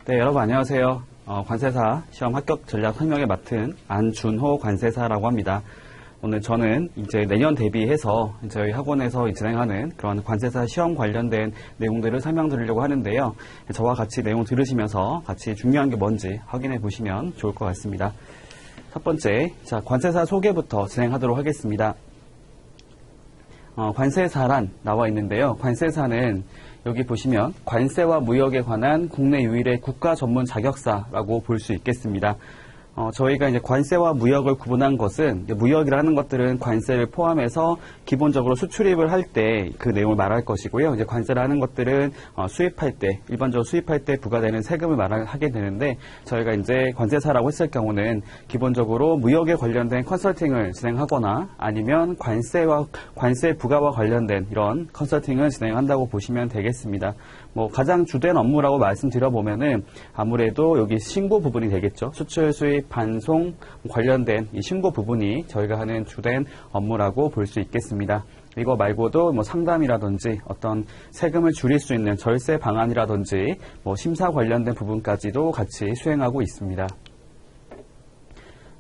네, 여러분 안녕하세요. 관세사 시험 합격 전략 설명에 맡은 안준호 관세사라고 합니다. 오늘 저는 이제 내년 대비해서 저희 학원에서 진행하는 그런 관세사 시험 관련된 내용들을 설명드리려고 하는데요. 저와 같이 내용 들으시면서 같이 중요한 게 뭔지 확인해 보시면 좋을 것 같습니다. 첫 번째, 자, 관세사 소개부터 진행하도록 하겠습니다. 관세사란 나와 있는데요. 관세사는 여기 보시면 관세와 무역에 관한 국내 유일의 국가 전문 자격사라고 볼 수 있겠습니다. 저희가 이제 관세와 무역을 구분한 것은, 무역이라는 것들은 관세를 포함해서 기본적으로 수출입을 할 때 그 내용을 말할 것이고요. 이제 관세라는 것들은 수입할 때, 일반적으로 수입할 때 부과되는 세금을 하게 되는데, 저희가 이제 관세사라고 했을 경우는 기본적으로 무역에 관련된 컨설팅을 진행하거나 아니면 관세 부과와 관련된 이런 컨설팅을 진행한다고 보시면 되겠습니다. 가장 주된 업무라고 말씀드려보면은 아무래도 여기 신고 부분이 되겠죠. 수출, 수입, 반송 관련된 이 신고 부분이 저희가 하는 주된 업무라고 볼 수 있겠습니다. 이거 말고도 상담이라든지 어떤 세금을 줄일 수 있는 절세 방안이라든지 심사 관련된 부분까지도 같이 수행하고 있습니다.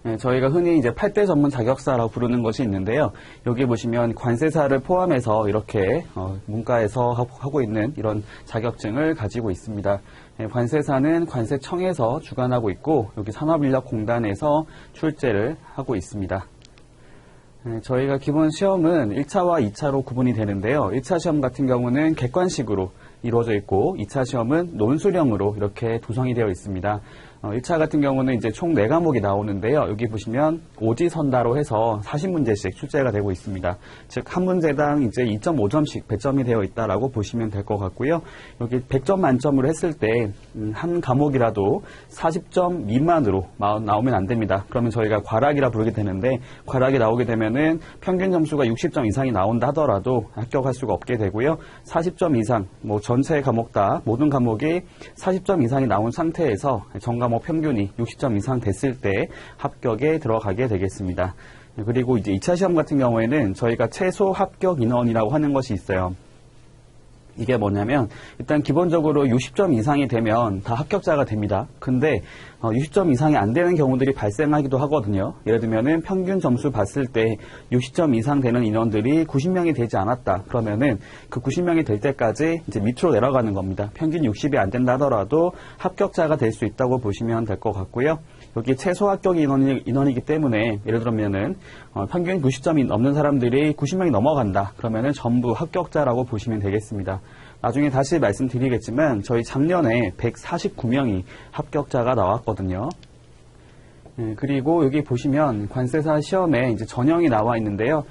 네, 저희가 흔히 이제 8대 전문 자격사라고 부르는 것이 있는데요. 여기 보시면 관세사를 포함해서 이렇게 문과에서 하고 있는 이런 자격증을 가지고 있습니다. 네, 관세사는 관세청에서 주관하고 있고 여기 산업인력공단에서 출제를 하고 있습니다. 네, 저희가 기본 시험은 1차와 2차로 구분이 되는데요. 1차 시험 같은 경우는 객관식으로 이루어져 있고 2차 시험은 논술형으로 이렇게 구성이 되어 있습니다. 1차 같은 경우는 이제 총 4과목이 나오는데요. 여기 보시면 오지선다로 해서 40문제씩 출제가 되고 있습니다. 즉, 한 문제당 이제 2.5점씩 배점이 되어 있다라고 보시면 될 것 같고요. 여기 100점 만점으로 했을 때, 한 과목이라도 40점 미만으로 나오면 안 됩니다. 그러면 저희가 과락이라 부르게 되는데, 과락이 나오게 되면은 평균 점수가 60점 이상이 나온다 하더라도 합격할 수가 없게 되고요. 40점 이상, 전체 과목 다, 모든 과목이 40점 이상이 나온 상태에서 전 과목 평균이 60점 이상 됐을 때 합격에 들어가게 되겠습니다. 그리고 이제 2차 시험 같은 경우에는 저희가 최소 합격 인원이라고 하는 것이 있어요. 이게 뭐냐면 일단 기본적으로 60점 이상이 되면 다 합격자가 됩니다. 근데 60점 이상이 안 되는 경우들이 발생하기도 하거든요. 예를 들면은 평균 점수 봤을 때 60점 이상 되는 인원들이 90명이 되지 않았다. 그러면은 그 90명이 될 때까지 이제 밑으로 내려가는 겁니다. 평균 60이 안 된다 하더라도 합격자가 될 수 있다고 보시면 될 것 같고요. 여기 최소 합격 인원이기 때문에 예를 들면은 평균 90점이 넘는 사람들이 90명이 넘어간다. 그러면은 전부 합격자라고 보시면 되겠습니다. 나중에 다시 말씀드리겠지만 저희 작년에 149명이 합격자가 나왔거든요. 그리고 여기 보시면 관세사 시험에 이제 전형이 나와 있는데요.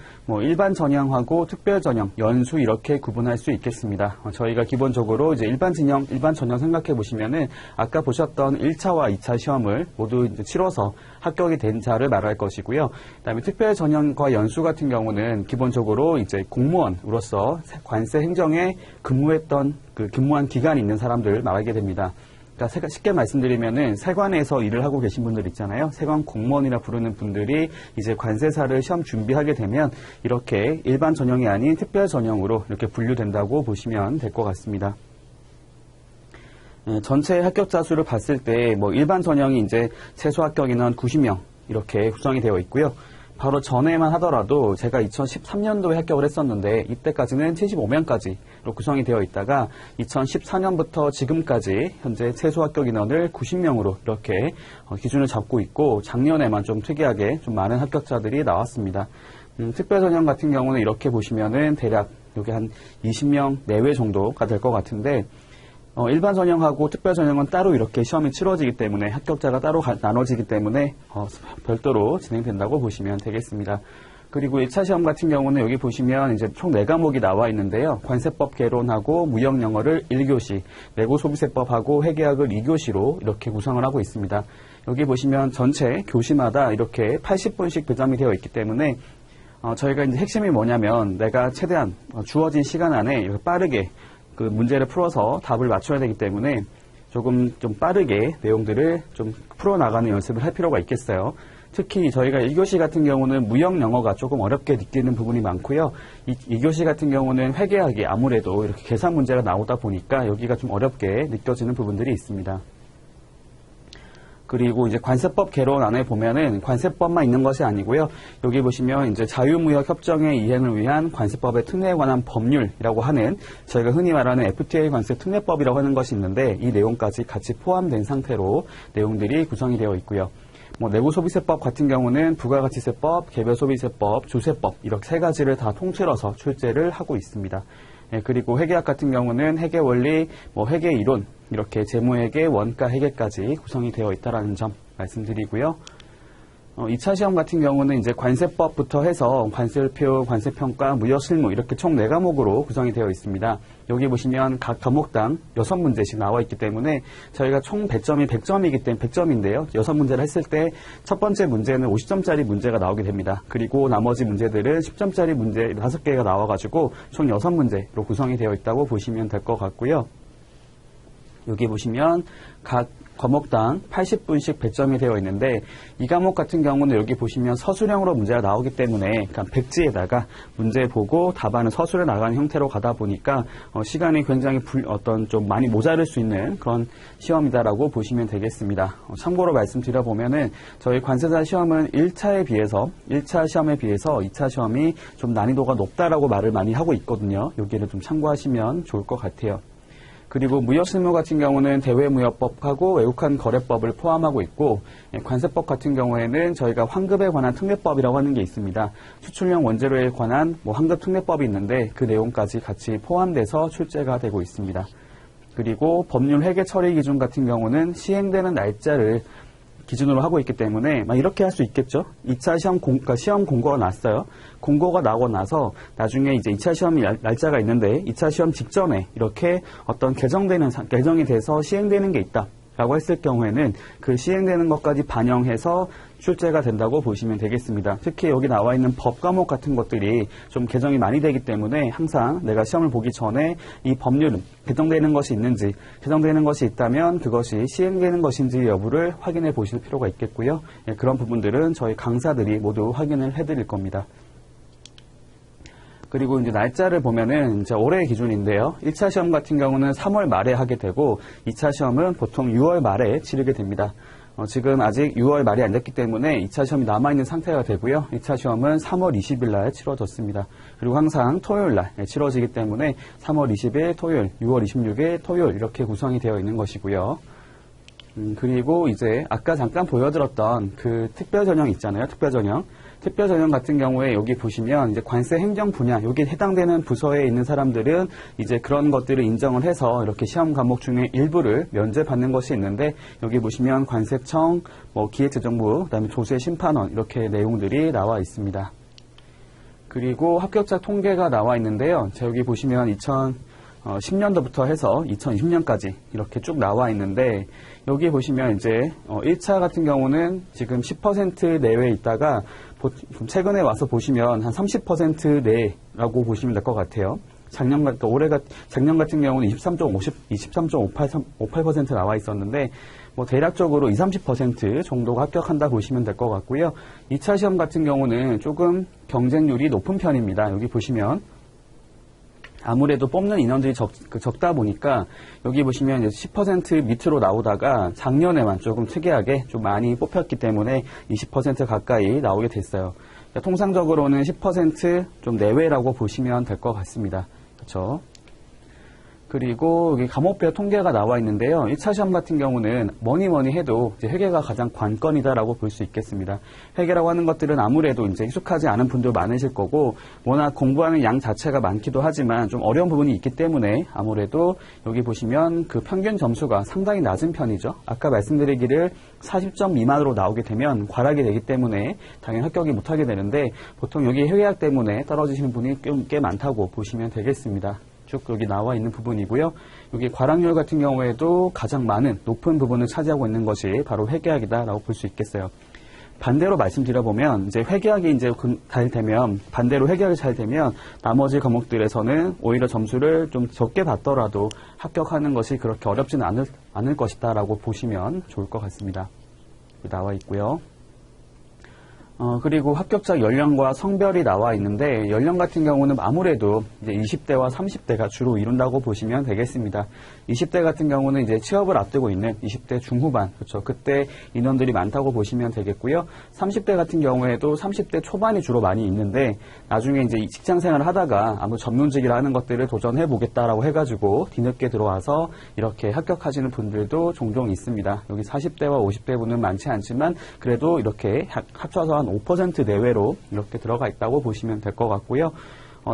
일반 전형하고 특별 전형, 연수 이렇게 구분할 수 있겠습니다. 저희가 기본적으로 이제 일반 전형 생각해 보시면은 아까 보셨던 1차와 2차 시험을 모두 이제 치러서 합격이 된 자를 말할 것이고요. 그다음에 특별 전형과 연수 같은 경우는 기본적으로 이제 공무원으로서 관세 행정에 근무했던 근무한 기간이 있는 사람들을 말하게 됩니다. 그러니까 쉽게 말씀드리면은 세관에서 일을 하고 계신 분들 있잖아요. 세관 공무원이라 부르는 분들이 이제 관세사를 시험 준비하게 되면 이렇게 일반 전형이 아닌 특별 전형으로 이렇게 분류된다고 보시면 될 것 같습니다. 전체 합격자 수를 봤을 때 일반 전형이 이제 최소 합격 인원 90명 이렇게 구성이 되어 있고요. 바로 전에만 하더라도 제가 2013년도에 합격을 했었는데 이때까지는 75명까지로 구성이 되어 있다가 2014년부터 지금까지 현재 최소 합격 인원을 90명으로 이렇게 기준을 잡고 있고 작년에만 좀 특이하게 좀 많은 합격자들이 나왔습니다. 특별 전형 같은 경우는 이렇게 보시면은 대략 여기 한 20명 내외 정도가 될 것 같은데 일반 전형하고 특별 전형은 따로 이렇게 시험이 치러지기 때문에 합격자가 따로 나눠지기 때문에 별도로 진행된다고 보시면 되겠습니다. 그리고 1차 시험 같은 경우는 여기 보시면 이제 총 4과목이 나와 있는데요. 관세법 개론하고 무역영어를 1교시, 내고소비세법하고 회계학을 2교시로 이렇게 구성을 하고 있습니다. 여기 보시면 전체 교시마다 이렇게 80분씩 배점이 되어 있기 때문에 저희가 이제 핵심이 뭐냐면 내가 최대한 주어진 시간 안에 빠르게 그 문제를 풀어서 답을 맞춰야 되기 때문에 좀 빠르게 내용들을 좀 풀어나가는 연습을 할 필요가 있겠어요. 특히 저희가 1교시 같은 경우는 무역 영어가 조금 어렵게 느끼는 부분이 많고요. 2교시 같은 경우는 회계학이 아무래도 이렇게 계산 문제가 나오다 보니까 여기가 좀 어렵게 느껴지는 부분들이 있습니다. 그리고 이제 관세법 개론 안에 보면은 관세법만 있는 것이 아니고요. 여기 보시면 이제 자유무역 협정의 이행을 위한 관세법의 특례에 관한 법률이라고 하는 저희가 흔히 말하는 FTA 관세 특례법이라고 하는 것이 있는데 이 내용까지 같이 포함된 상태로 내용들이 구성이 되어 있고요. 내부소비세법 같은 경우는 부가가치세법, 개별소비세법, 조세법 이렇게 세 가지를 다 통틀어서 출제를 하고 있습니다. 그리고 회계학 같은 경우는 회계원리, 회계이론 이렇게 재무회계, 원가 회계까지 구성이 되어 있다는 점 말씀드리고요. 2차 시험 같은 경우는 이제 관세법부터 해서 관세표, 관세평가, 무역실무 이렇게 총 4과목으로 구성이 되어 있습니다. 여기 보시면 각 과목당 6문제씩 나와 있기 때문에 저희가 총 배점이 100점이기 때문에 100점인데요. 6문제를 했을 때 첫 번째 문제는 50점짜리 문제가 나오게 됩니다. 그리고 나머지 문제들은 10점짜리 문제 5개가 나와가지고 총 6문제로 구성이 되어 있다고 보시면 될 것 같고요. 여기 보시면 각 과목당 80분씩 배점이 되어 있는데 이 과목 같은 경우는 여기 보시면 서술형으로 문제가 나오기 때문에 그러니까 백지에다가 문제 보고 답안을 서술해 나가는 형태로 가다 보니까 시간이 굉장히 좀 많이 모자랄 수 있는 그런 시험이다라고 보시면 되겠습니다. 참고로 말씀드려 보면은 저희 관세사 시험은 1차 시험에 비해서 2차 시험이 좀 난이도가 높다라고 말을 많이 하고 있거든요. 여기를 좀 참고하시면 좋을 것 같아요. 그리고 무역실무 같은 경우는 대외무역법하고 외국환 거래법을 포함하고 있고 관세법 같은 경우에는 저희가 환급에 관한 특례법이라고 하는 게 있습니다. 수출용 원재료에 관한 환급 특례법이 있는데 그 내용까지 같이 포함돼서 출제가 되고 있습니다. 그리고 법률 회계 처리 기준 같은 경우는 시행되는 날짜를 기준으로 하고 있기 때문에 이렇게 할 수 있겠죠. 2차 시험 공고가 났어요. 공고가 나고 나서 나중에 이제 2차 시험이 날짜가 있는데 2차 시험 직전에 이렇게 어떤 개정이 돼서 시행되는 게 있다라고 했을 경우에는 그 시행되는 것까지 반영해서 출제가 된다고 보시면 되겠습니다. 특히 여기 나와 있는 법 과목 같은 것들이 좀 개정이 많이 되기 때문에 항상 내가 시험을 보기 전에 이 법률은 개정되는 것이 있는지, 개정되는 것이 있다면 그것이 시행되는 것인지 여부를 확인해 보실 필요가 있겠고요. 그런 부분들은 저희 강사들이 모두 확인을 해드릴 겁니다. 그리고 이제 날짜를 보면은 이제 올해 기준인데요. 1차 시험 같은 경우는 3월 말에 하게 되고 2차 시험은 보통 6월 말에 치르게 됩니다. 지금 아직 6월 말이 안 됐기 때문에 2차 시험이 남아있는 상태가 되고요. 2차 시험은 3월 20일 날 치러졌습니다. 그리고 항상 토요일 날 치러지기 때문에 3월 20일 토요일, 6월 26일 토요일 이렇게 구성이 되어 있는 것이고요. 그리고 이제 아까 잠깐 보여드렸던 그 특별전형 있잖아요. 특별전형 같은 경우에 여기 보시면 이제 관세 행정 분야, 여기 해당되는 부서에 있는 사람들은 이제 그런 것들을 인정을 해서 이렇게 시험 과목 중에 일부를 면제받는 것이 있는데 여기 보시면 관세청, 기획재정부, 그다음에 조세심판원 이렇게 내용들이 나와 있습니다. 그리고 합격자 통계가 나와 있는데요. 여기 보시면 2010년도부터 해서 2020년까지 이렇게 쭉 나와 있는데 여기 보시면 이제 1차 같은 경우는 지금 10% 내외에 있다가 최근에 와서 보시면 한 30% 내라고 보시면 될 것 같아요. 작년 같은 경우는 23.58% 나와 있었는데 대략적으로 20-30% 정도가 합격한다 보시면 될 것 같고요. 2차 시험 같은 경우는 조금 경쟁률이 높은 편입니다. 여기 보시면 아무래도 뽑는 인원들이 적다 보니까 여기 보시면 이제 10% 밑으로 나오다가 작년에만 조금 특이하게 좀 많이 뽑혔기 때문에 20% 가까이 나오게 됐어요. 통상적으로는 10% 좀 내외라고 보시면 될 것 같습니다. 그렇죠? 그리고 여기 과목별 통계가 나와 있는데요. 1차 시험 같은 경우는 뭐니 해도 이제 회계가 가장 관건이다라고 볼 수 있겠습니다. 회계라고 하는 것들은 아무래도 이제 익숙하지 않은 분들 많으실 거고, 워낙 공부하는 양 자체가 많기도 하지만 좀 어려운 부분이 있기 때문에 아무래도 여기 보시면 그 평균 점수가 상당히 낮은 편이죠. 아까 말씀드리기를 40점 미만으로 나오게 되면 과락이 되기 때문에 당연히 합격이 못하게 되는데 보통 여기 회계학 때문에 떨어지시는 분이 꽤 많다고 보시면 되겠습니다. 쭉 여기 나와 있는 부분이고요. 여기 과락률 같은 경우에도 가장 높은 부분을 차지하고 있는 것이 바로 회계학이다라고 볼 수 있겠어요. 반대로 말씀드려보면 이제 회계학이 이제 반대로 회계학이 잘 되면 나머지 과목들에서는 오히려 점수를 좀 적게 받더라도 합격하는 것이 그렇게 어렵지는 않을 것이다라고 보시면 좋을 것 같습니다. 나와 있고요. 그리고 합격자 연령과 성별이 나와 있는데 연령 같은 경우는 아무래도 이제 20대와 30대가 주로 이룬다고 보시면 되겠습니다. 20대 같은 경우는 이제 취업을 앞두고 있는 20대 중후반, 그렇죠. 그때 인원들이 많다고 보시면 되겠고요. 30대 같은 경우에도 30대 초반이 주로 많이 있는데 나중에 이제 직장 생활을 하다가 아무 전문직이라는 것들을 도전해 보겠다라고 해가지고 뒤늦게 들어와서 이렇게 합격하시는 분들도 종종 있습니다. 여기 40대와 50대 분은 많지 않지만 그래도 이렇게 합쳐서 한 5% 내외로 이렇게 들어가 있다고 보시면 될 것 같고요.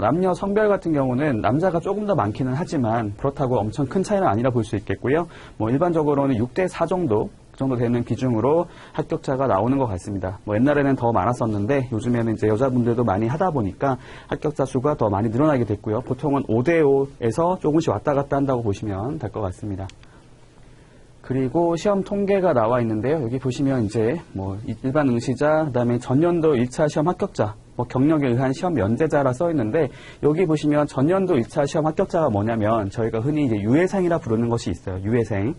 남녀 성별 같은 경우는 남자가 조금 더 많기는 하지만 그렇다고 엄청 큰 차이는 아니라 볼 수 있겠고요. 일반적으로는 6대4 정도 되는 비중으로 합격자가 나오는 것 같습니다. 옛날에는 더 많았었는데 요즘에는 이제 여자분들도 많이 하다 보니까 합격자 수가 더 많이 늘어나게 됐고요. 보통은 5대5에서 조금씩 왔다 갔다 한다고 보시면 될 것 같습니다. 그리고 시험 통계가 나와 있는데요. 여기 보시면 이제 일반 응시자, 그다음에 전년도 1차 시험 합격자, 경력에 의한 시험 면제자라 써 있는데 여기 보시면 전년도 1차 시험 합격자가 뭐냐면 저희가 흔히 이제 유예생이라 부르는 것이 있어요. 유예생.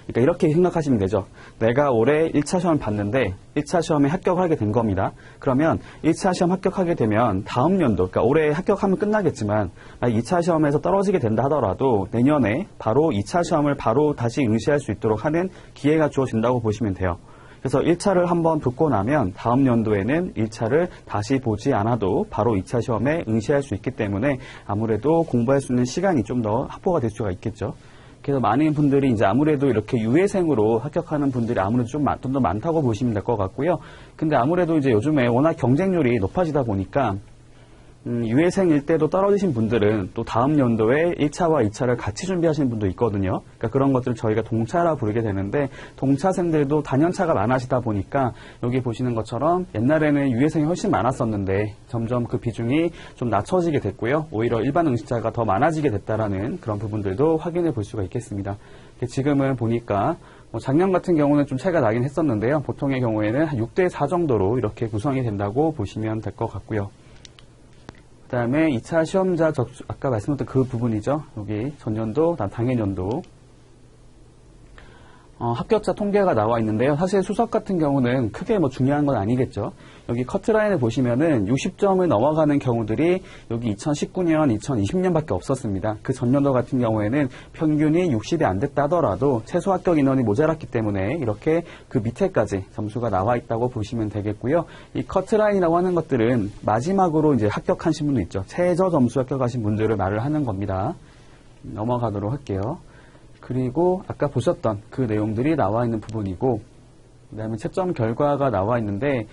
그러니까 이렇게 생각하시면 되죠. 내가 올해 1차 시험을 봤는데 1차 시험에 합격하게 된 겁니다. 그러면 1차 시험 합격하게 되면 다음 연도, 그러니까 올해 합격하면 끝나겠지만 2차 시험에서 떨어지게 된다 하더라도 내년에 바로 2차 시험을 바로 다시 응시할 수 있도록 하는 기회가 주어진다고 보시면 돼요. 그래서 1차를 한번 붙고 나면 다음 연도에는 1차를 다시 보지 않아도 바로 2차 시험에 응시할 수 있기 때문에 아무래도 공부할 수 있는 시간이 좀 더 확보가 될 수가 있겠죠. 그래서 많은 분들이 이제 아무래도 이렇게 유예생으로 합격하는 분들이 아무래도 좀 더 많다고 보시면 될 것 같고요. 근데 아무래도 이제 요즘에 워낙 경쟁률이 높아지다 보니까 유예생일 때도 떨어지신 분들은 또 다음 연도에 1차와 2차를 같이 준비하시는 분도 있거든요. 그러니까 그런 것들을 저희가 동차라 부르게 되는데 동차생들도 단연차가 많아지다 보니까 여기 보시는 것처럼 옛날에는 유예생이 훨씬 많았었는데 점점 그 비중이 좀 낮춰지게 됐고요. 오히려 일반 응시자가 더 많아지게 됐다라는 그런 부분들도 확인해 볼 수가 있겠습니다. 지금은 보니까 작년 같은 경우는 좀 차이가 나긴 했었는데요. 보통의 경우에는 한 6대4 정도로 이렇게 구성이 된다고 보시면 될 것 같고요. 그 다음에 2차 시험자 접수, 아까 말씀드렸던 그 부분이죠. 여기 전년도, 당해년도. 합격자 통계가 나와 있는데요. 사실 수석 같은 경우는 크게 중요한 건 아니겠죠. 여기 커트라인을 보시면은 60점을 넘어가는 경우들이 여기 2019년, 2020년밖에 없었습니다. 그 전년도 같은 경우에는 평균이 60이 안 됐다 하더라도 최소 합격 인원이 모자랐기 때문에 이렇게 그 밑에까지 점수가 나와 있다고 보시면 되겠고요. 이 커트라인이라고 하는 것들은 마지막으로 이제 합격하신 분도 있죠. 최저 점수 합격하신 분들을 말을 하는 겁니다. 넘어가도록 할게요. 그리고 아까 보셨던 그 내용들이 나와 있는 부분이고 그 다음에 채점 결과가 나와 있는데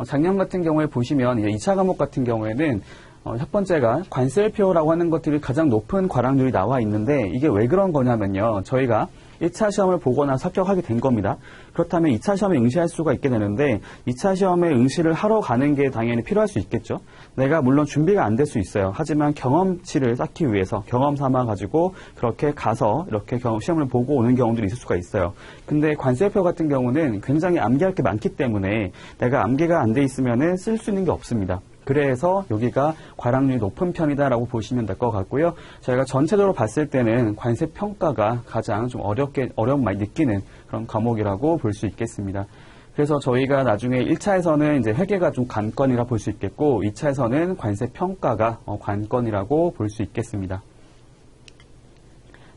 작년 같은 경우에 보시면 2차 과목 같은 경우에는 첫 번째가 관셀표라고 하는 것들이 가장 높은 과락률이 나와 있는데 이게 왜 그런 거냐면요. 저희가 1차 시험을 보거나 합격하게 된 겁니다. 그렇다면 2차 시험에 응시할 수가 있게 되는데 2차 시험에 응시를 하러 가는 게 당연히 필요할 수 있겠죠. 내가 물론 준비가 안 될 수 있어요. 하지만 경험치를 쌓기 위해서 경험 삼아 가지고 그렇게 가서 이렇게 시험을 보고 오는 경우들이 있을 수가 있어요. 근데 관세표 같은 경우는 굉장히 암기할 게 많기 때문에 내가 암기가 안 돼 있으면은 쓸 수 있는 게 없습니다. 그래서 여기가 과락률이 높은 편이다라고 보시면 될 것 같고요. 저희가 전체적으로 봤을 때는 관세 평가가 가장 좀 어려움 많이 느끼는 그런 과목이라고 볼 수 있겠습니다. 그래서 저희가 나중에 1차에서는 이제 회계가 좀 관건이라 볼 수 있겠고 2차에서는 관세 평가가 관건이라고 볼 수 있겠습니다.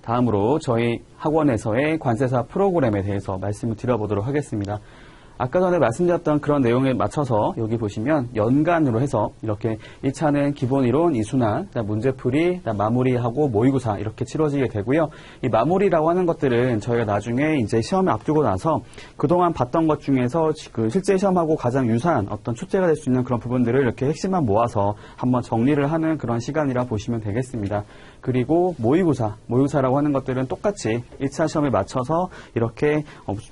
다음으로 저희 학원에서의 관세사 프로그램에 대해서 말씀을 드려보도록 하겠습니다. 아까 전에 말씀드렸던 그런 내용에 맞춰서 여기 보시면 연간으로 해서 이렇게 1차는 기본 이론, 이순환, 문제풀이, 마무리하고 모의고사 이렇게 치러지게 되고요. 이 마무리라고 하는 것들은 저희가 나중에 이제 시험을 앞두고 나서 그동안 봤던 것 중에서 그 실제 시험하고 가장 유사한 어떤 출제가 될 수 있는 그런 부분들을 이렇게 핵심만 모아서 한번 정리를 하는 그런 시간이라 보시면 되겠습니다. 그리고 모의고사라고 하는 것들은 똑같이 1차 시험에 맞춰서 이렇게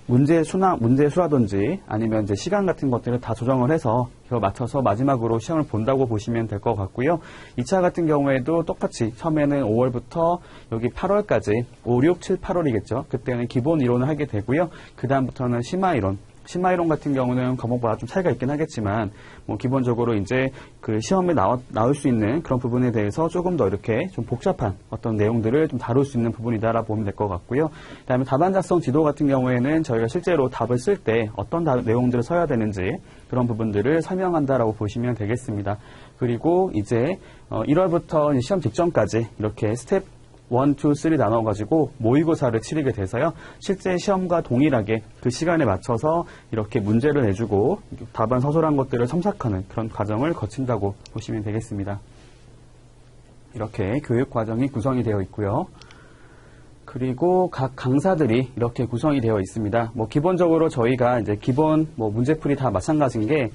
문제 수라든지 아니면 이제 시간 같은 것들을 다 조정을 해서 그걸 맞춰서 마지막으로 시험을 본다고 보시면 될 것 같고요. 2차 같은 경우에도 똑같이 처음에는 5월부터 여기 8월까지 5, 6, 7, 8월이겠죠. 그때는 기본 이론을 하게 되고요. 그 다음부터는 심화 이론, 신마이론 같은 경우는 과목마다 좀 차이가 있긴 하겠지만, 뭐 기본적으로 이제 그 시험에 나올 수 있는 그런 부분에 대해서 조금 더 이렇게 좀 복잡한 어떤 내용들을 좀 다룰 수 있는 부분이다라고 보면 될 것 같고요. 그 다음에 답안 작성 지도 같은 경우에는 저희가 실제로 답을 쓸 때 어떤 내용들을 써야 되는지 그런 부분들을 설명한다라고 보시면 되겠습니다. 그리고 이제 1월부터 시험 직전까지 이렇게 스텝 1, 2, 3 나눠가지고 모의고사를 치르게 돼서요. 실제 시험과 동일하게 그 시간에 맞춰서 이렇게 문제를 내주고 답안 서술한 것들을 첨삭하는 그런 과정을 거친다고 보시면 되겠습니다. 이렇게 교육 과정이 구성이 되어 있고요. 그리고 각 강사들이 이렇게 구성이 되어 있습니다. 뭐 기본적으로 저희가 이제 기본 뭐 문제풀이 다 마찬가지인 게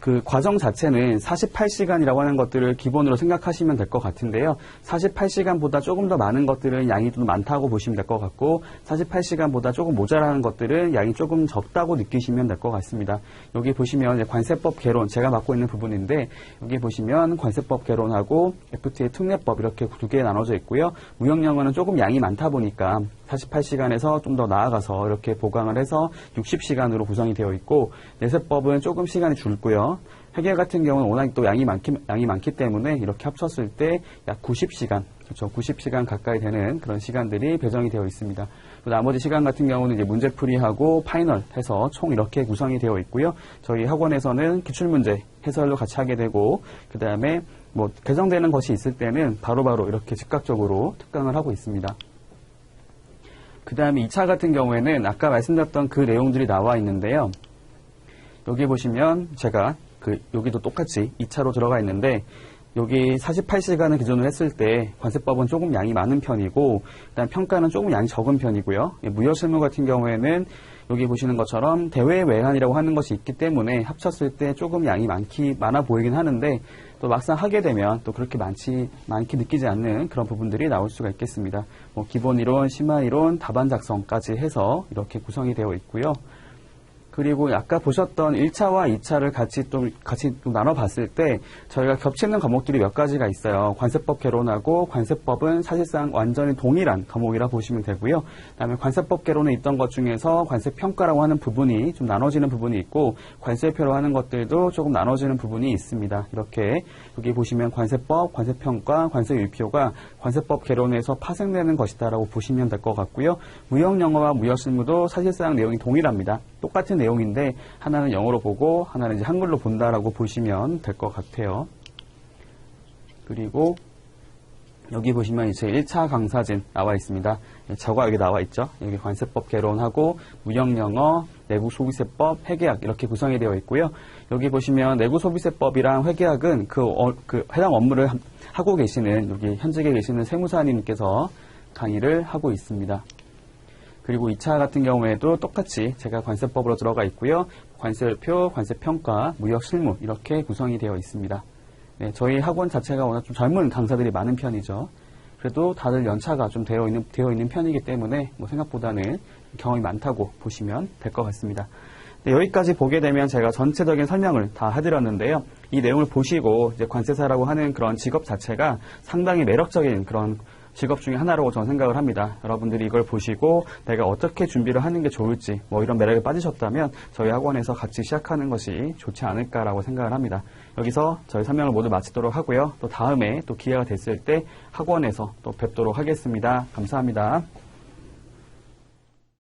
그 과정 자체는 48시간이라고 하는 것들을 기본으로 생각하시면 될 것 같은데요. 48시간보다 조금 더 많은 것들은 양이 좀 많다고 보시면 될 것 같고 48시간보다 조금 모자라는 것들은 양이 조금 적다고 느끼시면 될 것 같습니다. 여기 보시면 이제 관세법 개론 제가 맡고 있는 부분인데 여기 보시면 관세법 개론하고 FTA 특례법 이렇게 두 개 나눠져 있고요. 무역영어는 조금 양이 많다 보니까 48시간에서 좀 더 나아가서 이렇게 보강을 해서 60시간으로 구성이 되어 있고 내세법은 조금 시간이 줄고요. 회계 같은 경우는 워낙 또 양이 많기 때문에 이렇게 합쳤을 때 약 90시간, 그렇죠. 90시간 가까이 되는 그런 시간들이 배정이 되어 있습니다. 또 나머지 시간 같은 경우는 이제 문제풀이하고 파이널 해서 총 이렇게 구성이 되어 있고요. 저희 학원에서는 기출문제 해설도 같이 하게 되고 그 다음에 뭐 개정되는 것이 있을 때는 바로바로 이렇게 즉각적으로 특강을 하고 있습니다. 그 다음에 2차 같은 경우에는 아까 말씀드렸던 그 내용들이 나와 있는데요. 여기 보시면 제가 여기도 똑같이 2차로 들어가 있는데 여기 48시간을 기준으로 했을 때 관세법은 조금 양이 많은 편이고 그다음 평가는 조금 양이 적은 편이고요. 무역실무 같은 경우에는 여기 보시는 것처럼 대외 외환이라고 하는 것이 있기 때문에 합쳤을 때 조금 양이 많아 보이긴 하는데 또 막상 하게 되면 또 그렇게 많게 느끼지 않는 그런 부분들이 나올 수가 있겠습니다. 뭐 기본 이론, 심화 이론, 답안 작성까지 해서 이렇게 구성이 되어 있고요. 그리고 아까 보셨던 1차와 2차를 같이 나눠 봤을 때 저희가 겹치는 과목들이 몇 가지가 있어요. 관세법 개론하고 관세법은 사실상 완전히 동일한 과목이라 보시면 되고요. 그다음에 관세법 개론에 있던 것 중에서 관세평가라고 하는 부분이 좀 나눠지는 부분이 있고 관세표로 하는 것들도 조금 나눠지는 부분이 있습니다. 이렇게 여기 보시면 관세법, 관세평가, 관세율표가 관세법 개론에서 파생되는 것이다라고 보시면 될 것 같고요. 무역영어와 무역실무도 사실상 내용이 동일합니다. 똑같은 내용인데 하나는 영어로 보고 하나는 이제 한글로 본다라고 보시면 될 것 같아요. 그리고 여기 보시면 이제 1차 강사진 나와 있습니다. 저가 여기 나와 있죠. 여기 관세법 개론하고 무역영어, 내국소비세법, 회계학 이렇게 구성이 되어 있고요. 여기 보시면 내국소비세법이랑 회계학은 그 해당 업무를 하고 계시는 여기 현직에 계시는 세무사님께서 강의를 하고 있습니다. 그리고 2차 같은 경우에도 똑같이 제가 관세법으로 들어가 있고요. 관세율표, 관세평가, 무역실무 이렇게 구성이 되어 있습니다. 네, 저희 학원 자체가 워낙 좀 젊은 강사들이 많은 편이죠. 그래도 다들 연차가 좀 되어 있는 편이기 때문에 뭐 생각보다는 경험이 많다고 보시면 될 것 같습니다. 네, 여기까지 보게 되면 제가 전체적인 설명을 다 해드렸는데요. 이 내용을 보시고 이제 관세사라고 하는 그런 직업 자체가 상당히 매력적인 그런 직업 중에 하나라고 저는 생각을 합니다. 여러분들이 이걸 보시고 내가 어떻게 준비를 하는 게 좋을지 뭐 이런 매력에 빠지셨다면 저희 학원에서 같이 시작하는 것이 좋지 않을까라고 생각을 합니다. 여기서 저희 설명을 모두 마치도록 하고요. 또 다음에 또 기회가 됐을 때 학원에서 또 뵙도록 하겠습니다. 감사합니다.